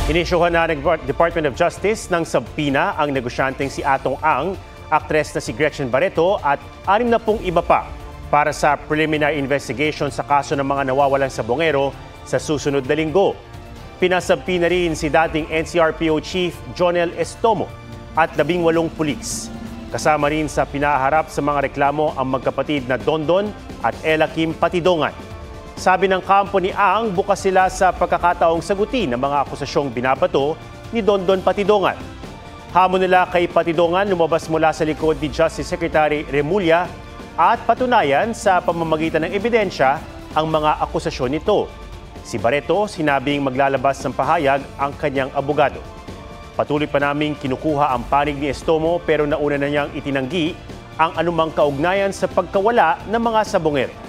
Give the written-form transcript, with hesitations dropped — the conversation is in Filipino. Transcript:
Inisyuhan na ng Department of Justice ng subpoena ang negosyanteng si Atong Ang, aktres na si Gretchen Barreto at 60 iba pa para sa preliminary investigation sa kaso ng mga nawawalang sabongero sa susunod na linggo. Pinasubpoena rin si dating NCRPO Chief Jonel Estomo at 18 pulis. Kasama rin sa pinaharap sa mga reklamo ang magkapatid na Dondon at Ella Kim Patidongan. Sabi ng kampo ni Ang, bukas sila sa pagkakataong sagutin ang mga akusasyong binabato ni Dondon Patidongan. Hamon nila kay Patidongan lumabas mula sa likod ni Justice Secretary Remulla at patunayan sa pamamagitan ng ebidensya ang mga akusasyon nito. Si Barreto sinabing maglalabas ng pahayag ang kanyang abogado. Patuloy pa naming kinukuha ang panig ni Estomo pero nauna na niyang itinanggi ang anumang kaugnayan sa pagkawala ng mga sabongero.